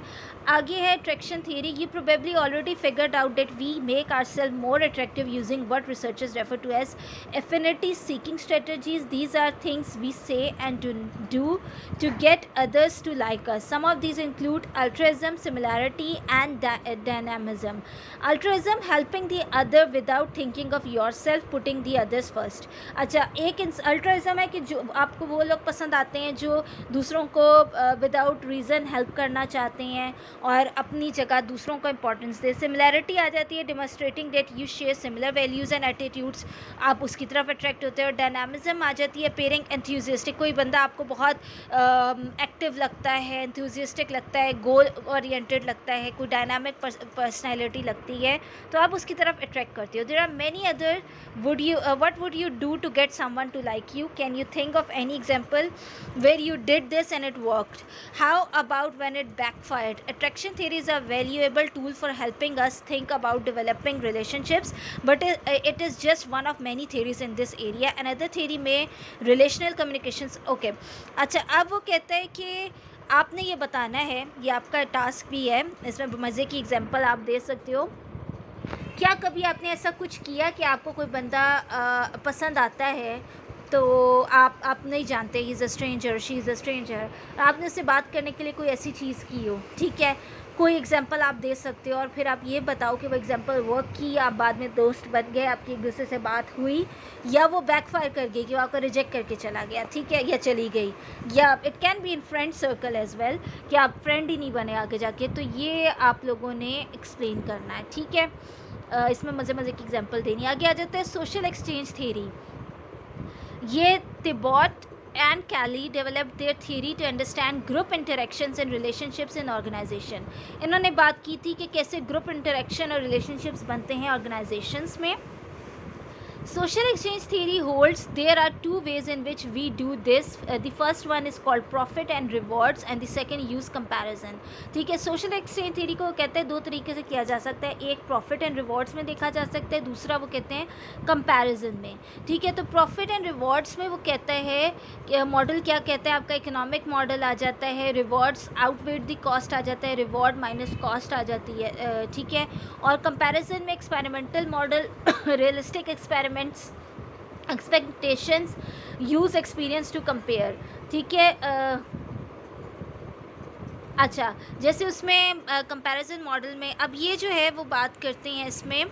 आगे है attraction theory. You probably already figured out that we make ourselves more attractive using what researchers refer to as affinity seeking strategies. These are things we say and do to get others to like us. Some of these include altruism, similarity and dynamism. Altruism, helping the other without thinking of yourself, putting the others first. अच्छा, एक altruism है कि जो आपको वो लोग पसंद आते हैं जो दूसरों को विदाउट रीज़न हेल्प करना चाहते हैं और अपनी जगह दूसरों को इम्पोर्टेंस दे। सिमिलैरिटी आ जाती है, demonstrating that you share similar values and attitudes, आप उसकी तरफ अट्रैक्ट होते हो। डायनामिज्म आ जाती है, पेयरिंग एंथ्यूजिस्टिक, कोई बंदा आपको बहुत एक्टिव लगता है, एंथ्यूजिस्टिक लगता है, गोल ओरिएंटेड लगता है, कोई डायनामिक पर्सनैलिटी लगती है, तो आप उसकी तरफ अट्रैक्ट करते हो। There are many other. What would you do to get someone to like you? Can you think of any example where you did this and it worked? How about when it backfired? Attraction theory is a valuable tool for helping us think about developing relationships, but it is just one of many theories in this area. Another theory में relational communications. Okay, अच्छा, अब वो कहता है कि आपने ये बताना है, ये आपका टास्क भी है, इसमें मज़े की एग्जांपल आप दे सकते हो। क्या कभी आपने ऐसा कुछ किया कि आपको कोई बंदा पसंद आता है, तो आप नहीं जानते, he is a stranger, she is a stranger, आपने उससे बात करने के लिए कोई ऐसी चीज़ की हो, ठीक है, कोई एग्जांपल आप दे सकते हो, और फिर आप ये बताओ कि वो एग्जांपल वर्क की, आप बाद में दोस्त बन गए, आपकी एक दूसरे से बात हुई, या वो बैकफायर कर गई कि वो आपको रिजेक्ट करके चला गया, ठीक है, या चली गई, या it can be in friend circle as well कि आप फ्रेंड ही नहीं बने आगे जाके। तो ये आप लोगों ने एक्सप्लेन करना है, ठीक है। इसमें मज़े की एग्जांपल देनी। आगे आ जाते हैं सोशल एक्सचेंज थ्योरी। ये तिबॉट and Kelly developed their theory to understand group interactions and relationships in organization. इन्होंने बात की थी कि कैसे ग्रुप इंटरेक्शन और रिलेशनशिप्स बनते हैं ऑर्गेनाइजेशंस में। Social exchange theory holds there are two ways in which we do this. The first one is called profit and rewards and the second use comparison. ठीक है, सोशल एक्सचेंज थ्योरी को कहते हैं दो तरीके से किया जा सकता है, एक प्रॉफिट एंड रिवॉर्ड्स में देखा जा सकता है, दूसरा वो कहते हैं कंपैरिजन में. ठीक है, तो प्रॉफिट एंड रिवॉर्ड्स में वो कहता है मॉडल क्या कहता है, आपका इकोनॉमिक मॉडल आ जाता है, रिवॉर्ड्स आउटवेट द कॉस्ट आ जाता है, रिवॉर्ड माइनस कॉस्ट आ जाती है. ठीक है, और कंपैरिजन में experimental model, realistic experiments, expectations, use experience to compare. ठीक है, अच्छा, जैसे उसमें कंपैरिजन मॉडल में अब ये जो है वो बात करते हैं इसमें,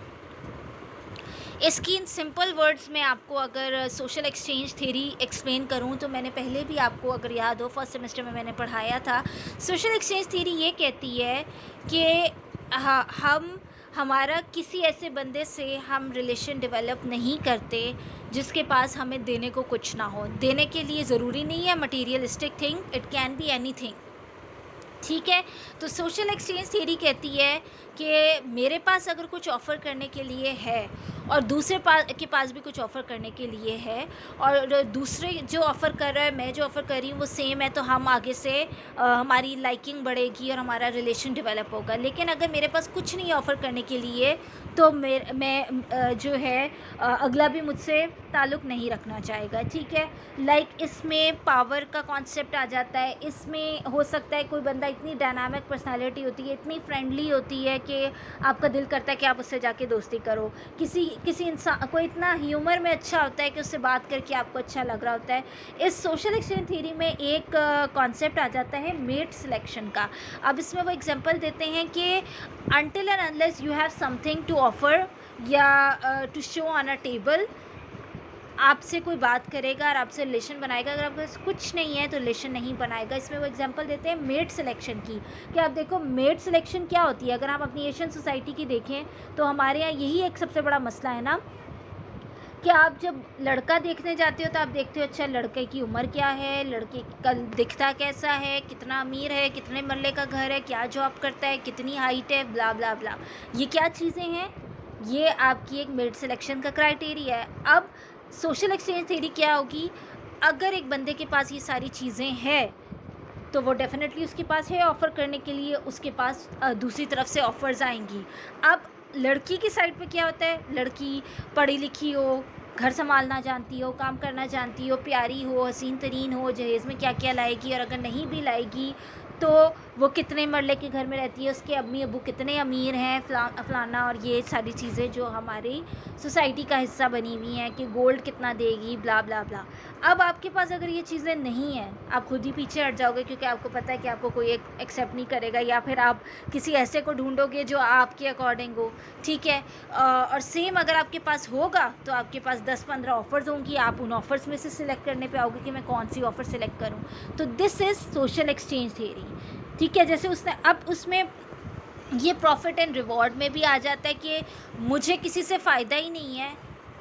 इसकी इन सिंपल वर्ड्स में आपको अगर सोशल एक्सचेंज थ्योरी एक्सप्लेन करूं तो मैंने पहले भी आपको अगर याद हो फर्स्ट सेमेस्टर में मैंने पढ़ाया था. सोशल एक्सचेंज थ्योरी ये कहती है कि हम हमारा किसी ऐसे बंदे से हम रिलेशन डेवलप नहीं करते जिसके पास हमें देने को कुछ ना हो. देने के लिए ज़रूरी नहीं है materialistic thing, it can be anything. ठीक है, तो सोशल एक्सचेंज थ्योरी कहती है कि मेरे पास अगर कुछ ऑफ़र करने के लिए है और दूसरे के पास भी कुछ ऑफ़र करने के लिए है और दूसरे जो ऑफ़र कर रहा है, मैं जो ऑफ़र कर रही हूँ वो सेम है, तो हम आगे से हमारी लाइकिंग बढ़ेगी और हमारा रिलेशन डेवलप होगा. लेकिन अगर मेरे पास कुछ नहीं ऑफ़र करने के लिए तो मैं जो है अगला भी मुझसे ताल्लुक़ नहीं रखना चाहेगा. ठीक है, लाइक इसमें पावर का कॉन्सेप्ट आ जाता है. इसमें हो सकता है कोई बंदा इतनी डायनामिक पर्सनालिटी होती है, इतनी फ्रेंडली होती है कि आपका दिल करता है कि आप उससे जाके दोस्ती करो. किसी इंसान कोई इतना ह्यूमर में अच्छा होता है कि उससे बात करके आपको अच्छा लग रहा होता है. इस सोशल एक्सचेंज थ्योरी में एक कॉन्सेप्ट आ जाता है मेट सिलेक्शन का. अब इसमें वो एग्जांपल देते हैं कि until and unless you have something to offer या to show on a table, आपसे कोई बात करेगा और आपसे रिलेशन बनाएगा. अगर आपके पास कुछ नहीं है तो रिलेशन नहीं बनाएगा. इसमें वो एग्जांपल देते हैं मेट सिलेक्शन की कि आप देखो मेट सिलेक्शन क्या होती है. अगर आप अपनी एशियन सोसाइटी की देखें तो हमारे यहाँ यही एक सबसे बड़ा मसला है ना कि आप जब लड़का देखने जाते हो तो आप देखते हो अच्छा लड़के की उम्र क्या है, लड़के का दिखता कैसा है, कितना अमीर है, कितने मरले का घर है, क्या जॉब करता है, कितनी हाइट है, ब्ला ब्ला ब्ला. ये क्या चीज़ें हैं, ये आपकी एक मेट सिलेक्शन का क्राइटेरिया है. अब सोशल एक्सचेंज थ्योरी क्या होगी, अगर एक बंदे के पास ये सारी चीज़ें हैं तो वो डेफिनेटली उसके पास है ऑफ़र करने के लिए, उसके पास दूसरी तरफ से ऑफ़र्स आएंगी. अब लड़की की साइड पे क्या होता है, लड़की पढ़ी लिखी हो, घर संभालना जानती हो, काम करना जानती हो, प्यारी हो, हसीन तरीन हो, जहेज़ में क्या क्या लाएगी, और अगर नहीं भी लाएगी तो वो कितने मरले के घर में रहती है, उसके अम्मी अबू कितने अमीर हैं, फलाना, और ये सारी चीज़ें जो हमारी सोसाइटी का हिस्सा बनी हुई हैं कि गोल्ड कितना देगी, ब्ला ब्ला ब्ला. अब आपके पास अगर ये चीज़ें नहीं हैं, आप खुद ही पीछे हट जाओगे क्योंकि आपको पता है कि आपको कोई एक्सेप्ट नहीं करेगा, या फिर आप किसी ऐसे को ढूंढोगे जो आपके अकॉर्डिंग हो. ठीक है, और सेम अगर आपके पास होगा तो आपके पास 10-15 ऑफ़र्स होंगी, आप उन ऑफ़र्स में से सिलेक्ट करने पे आओगे कि मैं कौन सी ऑफ़र सिलेक्ट करूं. तो this is social exchange theory. ठीक है, जैसे उसने अब उसमें ये प्रॉफिट एंड रिवॉर्ड में भी आ जाता है कि मुझे किसी से फ़ायदा ही नहीं है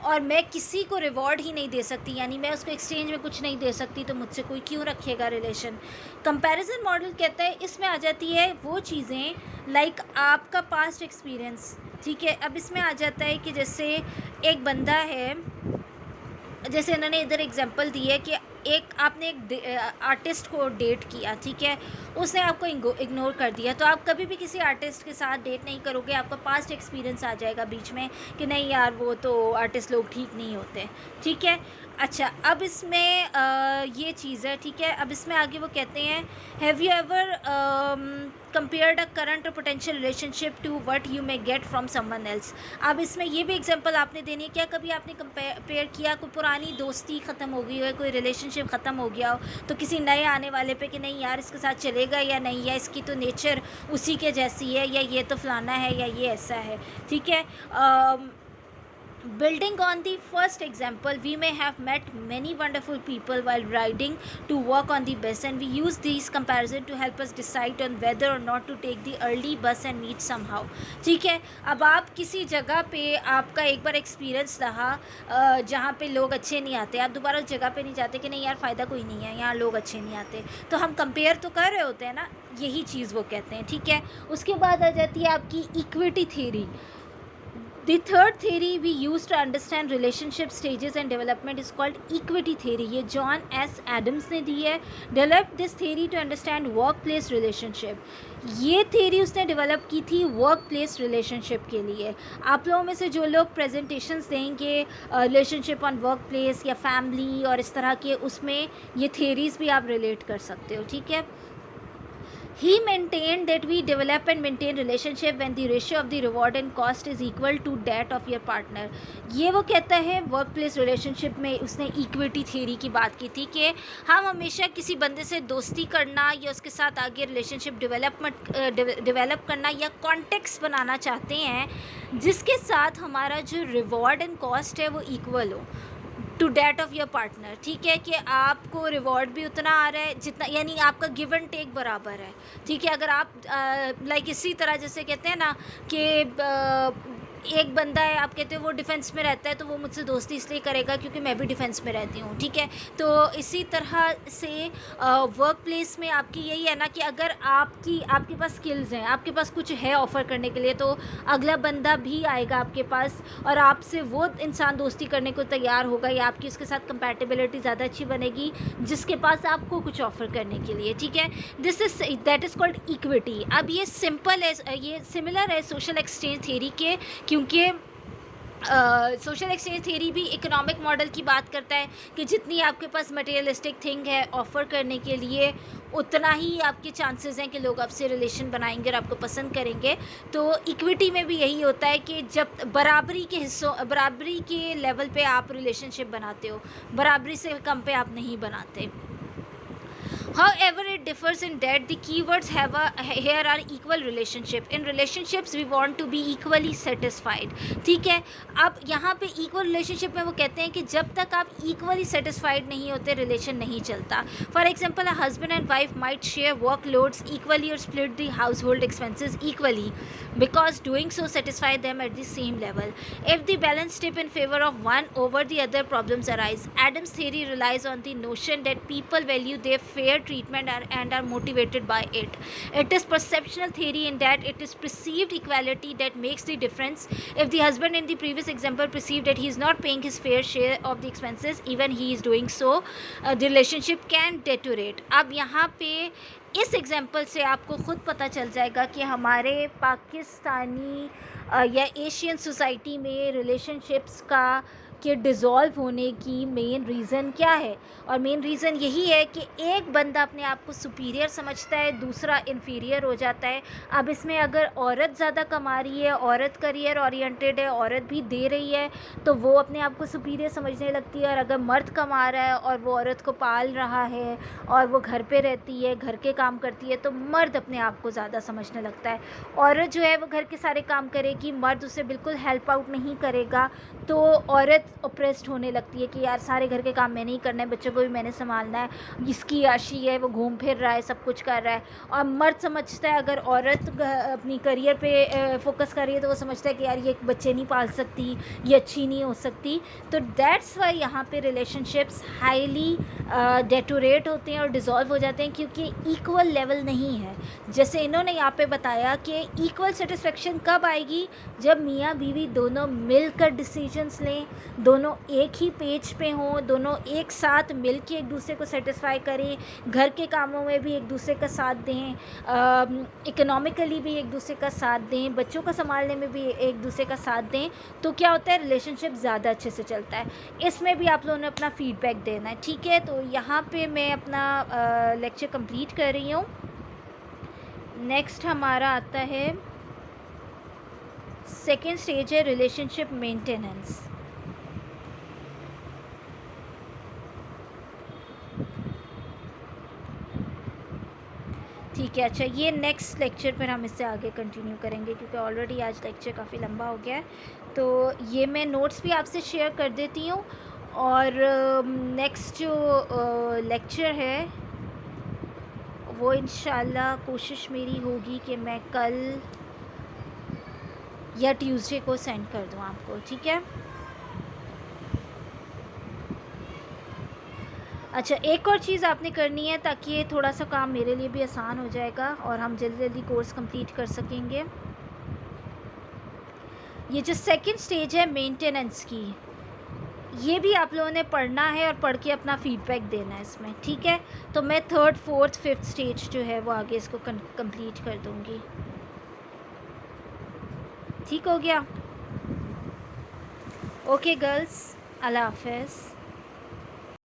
और मैं किसी को रिवॉर्ड ही नहीं दे सकती, यानी मैं उसको एक्सचेंज में कुछ नहीं दे सकती, तो मुझसे कोई क्यों रखेगा रिलेशन. कंपैरिजन मॉडल कहता है इसमें आ जाती है वो चीज़ें लाइक आपका पास्ट एक्सपीरियंस. ठीक है, अब इसमें आ जाता है कि जैसे एक बंदा है, जैसे इन्होंने इधर एग्जांपल दी है कि एक आपने एक आर्टिस्ट को डेट किया. ठीक है, उसने आपको इग्नोर कर दिया, तो आप कभी भी किसी आर्टिस्ट के साथ डेट नहीं करोगे. आपका पास्ट एक्सपीरियंस आ जाएगा बीच में कि नहीं यार वो तो आर्टिस्ट लोग ठीक नहीं होते. ठीक है, अच्छा, अब इसमें ये चीज़ है. ठीक है, अब इसमें आगे वो कहते हैं have you ever compared a current or potential relationship to what you may get from someone else. अब इसमें ये भी एग्जांपल आपने देनी है, क्या कभी आपने कंपेयर किया, कोई पुरानी दोस्ती ख़त्म हो गई हो, कोई रिलेशनशिप ख़त्म हो गया हो, तो किसी नए आने वाले पे कि नहीं यार इसके साथ चलेगा या नहीं, या इसकी तो नेचर उसी के जैसी है, या ये तो फलाना है, या ये ऐसा है. ठीक है, building on the first example, we may have met many wonderful people while riding to work on the bus, and we use these comparison to help us decide on whether or not to take the early bus and meet somehow. ठीक है, अब आप किसी जगह पे आपका एक बार experience रहा जहाँ पे लोग अच्छे नहीं आते, आप दोबारा उस जगह पे नहीं जाते कि नहीं यार फ़ायदा कोई नहीं है, यहाँ लोग अच्छे नहीं आते, तो हम कंपेयर तो कर रहे होते हैं ना, यही चीज़ वो कहते हैं. ठीक है, उसके बाद आ जाती है आपकी equity theory. The third theory we use to understand relationship stages and development is called equity theory. ये जॉन एस एडम्स ने दी है. Developed this theory to understand workplace relationship. ये theory उसने develop की थी workplace relationship के लिए. आप लोगों में से जो लोग presentations देंगे relationship on workplace या family और इस तरह के, उसमें ये theories भी आप relate कर सकते हो. ठीक है. He maintained that we develop and maintain relationship when the ratio of the reward and cost is equal to that of your partner. ये वो कहता है वर्क प्लेस रिलेशनशिप में. उसने इक्विटी थ्योरी की बात की थी कि हम हमेशा किसी बंदे से दोस्ती करना या उसके साथ आगे रिलेशनशिप डेवलप करना या कॉन्टेक्स्ट बनाना चाहते हैं जिसके साथ हमारा जो रिवॉर्ड एंड कॉस्ट है वो इक्वल हो to that of your partner. ठीक है, कि आपको रिवॉर्ड भी उतना आ रहा है जितना, यानी आपका गिव एंड टेक बराबर है. ठीक है, अगर आप लाइक इसी तरह जैसे कहते हैं ना कि एक बंदा है, आप कहते हो वो डिफेंस में रहता है तो वो मुझसे दोस्ती इसलिए करेगा क्योंकि मैं भी डिफेंस में रहती हूँ. ठीक है, तो इसी तरह से वर्क प्लेस में आपकी यही है ना कि अगर आपके पास स्किल्स हैं, आपके पास कुछ है ऑफ़र करने के लिए, तो अगला बंदा भी आएगा आपके पास और आपसे वो इंसान दोस्ती करने को तैयार होगा या आपकी उसके साथ कंपैटिबिलिटी ज़्यादा अच्छी बनेगी जिसके पास आपको कुछ ऑफ़र करने के लिए. ठीक है, दैट इज़ कॉल्ड इक्विटी. अब ये सिंपल है, ये सिमिलर है सोशल एक्सचेंज थ्योरी के, क्योंकि सोशल एक्सचेंज थ्योरी भी इकोनॉमिक मॉडल की बात करता है कि जितनी आपके पास मटेरियलिस्टिक थिंग है ऑफ़र करने के लिए उतना ही आपके चांसेस हैं कि लोग आपसे रिलेशन बनाएंगे और आपको पसंद करेंगे. तो इक्विटी में भी यही होता है कि जब बराबरी के लेवल पे आप रिलेशनशिप बनाते हो, बराबरी से कम पे आप नहीं बनाते. However, it differs in that the keywords here are equal relationship. In relationships, we want to be equally satisfied. ठीक है, अब यहाँ पे equal relationship में वो कहते हैं कि जब तक आप equally satisfied नहीं होते रिलेशन नहीं चलता. For example, a husband and wife might share workloads equally or split the household expenses equally because doing so satisfy them at the same level. If the balance tip in favor of one over the other, problems arise. Adams' theory relies on the notion that people value their fair treatment and are motivated by it. It is perceptual theory in that it is perceived equality that makes the difference. If the husband in the previous example perceived that he is not paying his fair share of the expenses, even he is doing so, the relationship can deteriorate. अब यहाँ पे इस example से आपको ख़ुद पता चल जाएगा कि हमारे पाकिस्तानी या एशियन सोसाइटी में रिलेशनशिप्स के डिज़ोल्व होने की मेन रीज़न क्या है. और मेन रीज़न यही है कि एक बंदा अपने आप को सुपीरियर समझता है, दूसरा इन्फीरियर हो जाता है. अब इसमें अगर औरत ज़्यादा कमा रही है, औरत करियर ओरिएंटेड है, औरत भी दे रही है, तो वो अपने आप को सुपीरियर समझने लगती है. और अगर मर्द कमा रहा है और वो औरत को पाल रहा है और वो घर पे रहती है, घर के काम करती है, तो मर्द अपने आप को ज़्यादा समझने लगता है. औरत जो है वो घर के सारे काम करेगी, मर्द उसे बिल्कुल हेल्प आउट नहीं करेगा, तो औरत ऑप्रेस्ड होने लगती है कि यार सारे घर के काम मैंने ही करना है, बच्चों को भी मैंने संभालना है, इसकी आशी है, वो घूम फिर रहा है, सब कुछ कर रहा है. और मर्द समझता है अगर औरत अपनी करियर पे फोकस कर रही है तो वो समझता है कि यार ये बच्चे नहीं पाल सकती, ये अच्छी नहीं हो सकती. तो दैट्स वाई यहाँ पे रिलेशनशिप्स हाईली डेटोरेट होते हैं और डिज़ोल्व हो जाते हैं क्योंकि इक्वल लेवल नहीं है. जैसे इन्होंने यहाँ पे बताया कि इक्वल सेटिस्फेक्शन कब आएगी, जब मियाँ बीवी दोनों मिलकर डिसीजंस लें, दोनों एक ही पेज पे हों, दोनों एक साथ मिल के एक दूसरे को सेटिस्फाई करें, घर के कामों में भी एक दूसरे का साथ दें, इकोनॉमिकली भी एक दूसरे का साथ दें, बच्चों को संभालने में भी एक दूसरे का साथ दें, तो क्या होता है, रिलेशनशिप ज़्यादा अच्छे से चलता है. इसमें भी आप लोगों ने अपना फीडबैक देना है. ठीक है, तो यहाँ पे मैं अपना लेक्चर कंप्लीट कर रही हूँ. नेक्स्ट हमारा आता है सेकेंड स्टेज है रिलेशनशिप मेंटेनेंस. ठीक है, अच्छा ये नेक्स्ट लेक्चर पर हम इससे आगे कंटिन्यू करेंगे क्योंकि ऑलरेडी आज लेक्चर काफ़ी लंबा हो गया है. तो ये मैं नोट्स भी आपसे शेयर कर देती हूँ. और नेक्स्ट जो लेक्चर है वो इंशाल्लाह कोशिश मेरी होगी कि मैं कल या ट्यूसडे को सेंड कर दूँ आपको. ठीक है, अच्छा एक और चीज़ आपने करनी है ताकि ये थोड़ा सा काम मेरे लिए भी आसान हो जाएगा और हम जल्दी जल्दी कोर्स कंप्लीट कर सकेंगे. ये जो सेकंड स्टेज है मेंटेनेंस की, ये भी आप लोगों ने पढ़ना है और पढ़ के अपना फीडबैक देना है इसमें, ठीक है। तो मैं थर्ड फोर्थ फिफ्थ स्टेज जो है वो आगे इसको कंप्लीट कर दूँगी। ठीक हो गया? ओके गर्ल्स, अल्लाह हाफ़िज़।